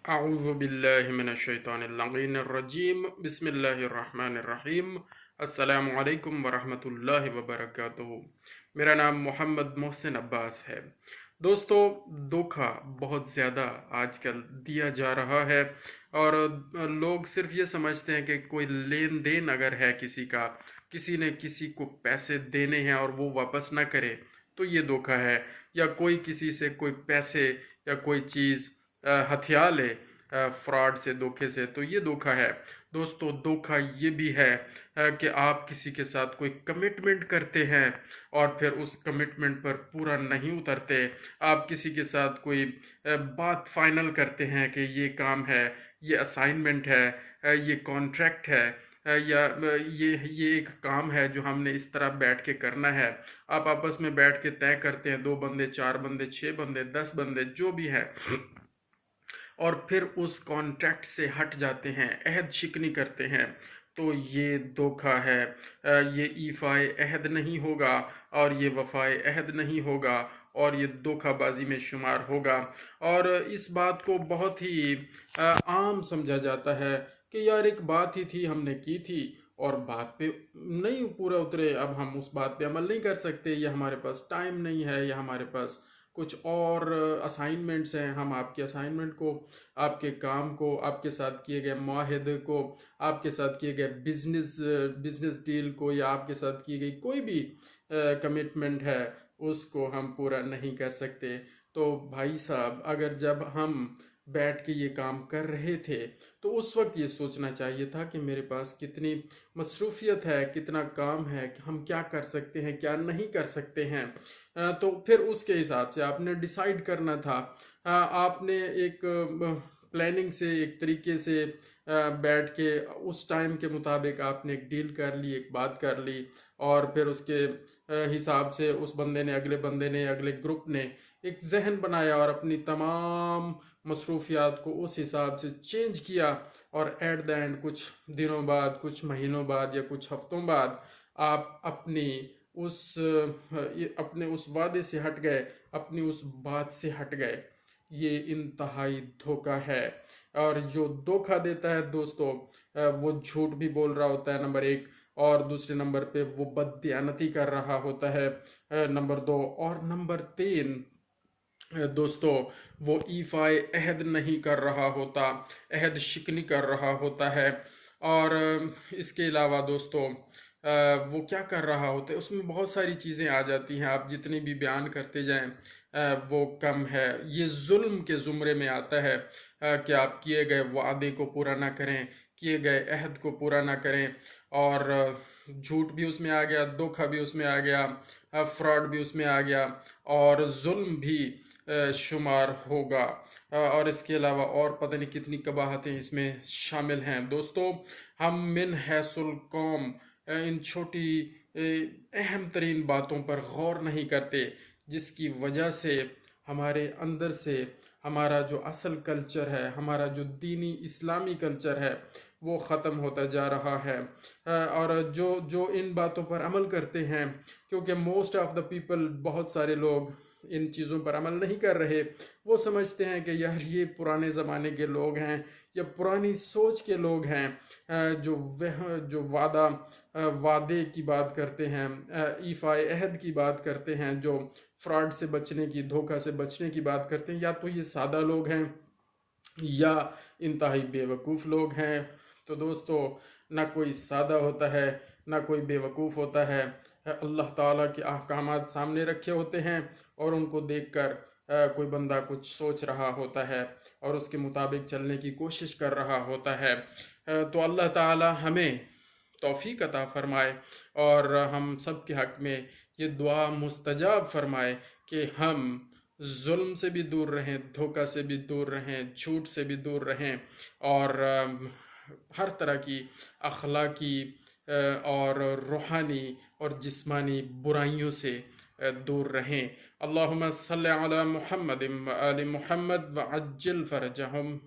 اعوذ باللہ من الشیطان اللعین الرجیم بسم اللہ الرحمن الرحیم۔ السلام علیکم ورحمۃ اللہ وبرکاتہ۔ میرا نام محمد محسن عباس ہے۔ دوستو، دھوکہ بہت زیادہ آج کل دیا جا رہا ہے، اور لوگ صرف یہ سمجھتے ہیں کہ کوئی لین دین اگر ہے کسی نے کسی کو پیسے دینے ہیں اور وہ واپس نہ کرے تو یہ دھوکہ ہے، یا کوئی کسی سے کوئی پیسے یا کوئی چیز ہتھیا لے فراڈ سے، دھوکے سے، تو یہ دھوکہ ہے۔ دوستو، دھوکہ یہ بھی ہے کہ آپ کسی کے ساتھ کوئی کمٹمنٹ کرتے ہیں اور پھر اس کمٹمنٹ پر پورا نہیں اترتے۔ آپ کسی کے ساتھ کوئی بات فائنل کرتے ہیں کہ یہ کام ہے، یہ اسائنمنٹ ہے، یہ کانٹریکٹ ہے، یا یہ ایک کام ہے جو ہم نے اس طرح بیٹھ کے کرنا ہے۔ آپ آپس میں بیٹھ کے طے کرتے ہیں، 2 بندے، 4 بندے، 6 بندے، 10 بندے، جو بھی ہے، اور پھر اس کانٹریکٹ سے ہٹ جاتے ہیں، عہد شکنی کرتے ہیں، تو یہ دھوکہ ہے۔ یہ ایفائے عہد نہیں ہوگا اور یہ وفائے عہد نہیں ہوگا، اور یہ دھوکہ بازی میں شمار ہوگا۔ اور اس بات کو بہت ہی عام سمجھا جاتا ہے کہ یار ایک بات ہی تھی، ہم نے کی تھی اور بات پہ نہیں پورا اترے، اب ہم اس بات پہ عمل نہیں کر سکتے، یا ہمارے پاس ٹائم نہیں ہے، یا ہمارے پاس کچھ اور اسائنمنٹس ہیں، ہم آپ کے اسائنمنٹ کو، آپ کے کام کو، آپ کے ساتھ کیے گئے معاہدے کو، آپ کے ساتھ کیے گئے بزنس ڈیل کو، یا آپ کے ساتھ کی گئی کوئی بھی کمٹمنٹ ہے، اس کو ہم پورا نہیں کر سکتے۔ تو بھائی صاحب، اگر جب ہم بیٹھ کے یہ کام کر رہے تھے تو اس وقت یہ سوچنا چاہیے تھا کہ میرے پاس کتنی مصروفیت ہے، کتنا کام ہے، کہ ہم کیا کر سکتے ہیں، کیا نہیں کر سکتے ہیں۔ تو پھر اس کے حساب سے آپ نے ڈیسائیڈ کرنا تھا۔ آپ نے ایک پلاننگ سے، ایک طریقے سے بیٹھ کے اس ٹائم کے مطابق آپ نے ایک ڈیل کر لی، ایک بات کر لی، اور پھر اس کے حساب سے اس بندے نے، اگلے بندے نے، اگلے گروپ نے ایک ذہن بنایا اور اپنی تمام مصروفیات کو اس حساب سے چینج کیا، اور ایٹ دا اینڈ کچھ دنوں بعد، کچھ مہینوں بعد، یا کچھ ہفتوں بعد آپ اپنے اس وعدے سے ہٹ گئے، اپنی اس بات سے ہٹ گئے۔ یہ انتہائی دھوکہ ہے، اور جو دھوکہ دیتا ہے دوستو، وہ جھوٹ بھی بول رہا ہوتا ہے، نمبر 1، اور دوسرے نمبر پہ وہ بددیانتی کر رہا ہوتا ہے، نمبر 2، اور نمبر 3 دوستو، وہ ایفائے عہد نہیں کر رہا ہوتا، عہد شکنی کر رہا ہوتا ہے۔ اور اس کے علاوہ دوستو، وہ کیا کر رہا ہوتا ہے، اس میں بہت ساری چیزیں آ جاتی ہیں، آپ جتنی بھی بیان کرتے جائیں وہ کم ہے۔ یہ ظلم کے زمرے میں آتا ہے کہ آپ کیے گئے وعدے کو پورا نہ کریں، کیے گئے عہد کو پورا نہ کریں، اور جھوٹ بھی اس میں آ گیا، دھوکہ بھی اس میں آ گیا، فراڈ بھی اس میں آ گیا، اور ظلم بھی شمار ہوگا۔ اور اس کے علاوہ اور پتہ نہیں کتنی قباحتیں اس میں شامل ہیں۔ دوستو، ہم من حیث القوم ان چھوٹی اہم ترین باتوں پر غور نہیں کرتے، جس کی وجہ سے ہمارے اندر سے ہمارا جو اصل کلچر ہے، ہمارا جو دینی اسلامی کلچر ہے، وہ ختم ہوتا جا رہا ہے۔ اور جو ان باتوں پر عمل کرتے ہیں، کیونکہ موسٹ آف دا پیپل، بہت سارے لوگ ان چیزوں پر عمل نہیں کر رہے، وہ سمجھتے ہیں کہ یار یہ پرانے زمانے کے لوگ ہیں، یا پرانی سوچ کے لوگ ہیں، جو وعدے کی بات کرتے ہیں، ایفائے عہد کی بات کرتے ہیں، جو فراڈ سے بچنے کی، دھوکہ سے بچنے کی بات کرتے ہیں، یا تو یہ سادہ لوگ ہیں یا انتہائی بے وقوف لوگ ہیں۔ تو دوستو، نہ کوئی سادہ ہوتا ہے، نہ کوئی بے وقوف ہوتا ہے۔ اللہ تعالیٰ کے احکامات سامنے رکھے ہوتے ہیں، اور ان کو دیکھ کر کوئی بندہ کچھ سوچ رہا ہوتا ہے اور اس کے مطابق چلنے کی کوشش کر رہا ہوتا ہے۔ تو اللہ تعالیٰ ہمیں توفیق عطا فرمائے، اور ہم سب کے حق میں یہ دعا مستجاب فرمائے کہ ہم ظلم سے بھی دور رہیں، دھوکہ سے بھی دور رہیں، جھوٹ سے بھی دور رہیں، اور ہر طرح کی اخلاقی اور روحانی اور جسمانی برائیوں سے دور رہیں۔ اللہم صلی علی محمد و آل محمد وعجل فرجہم۔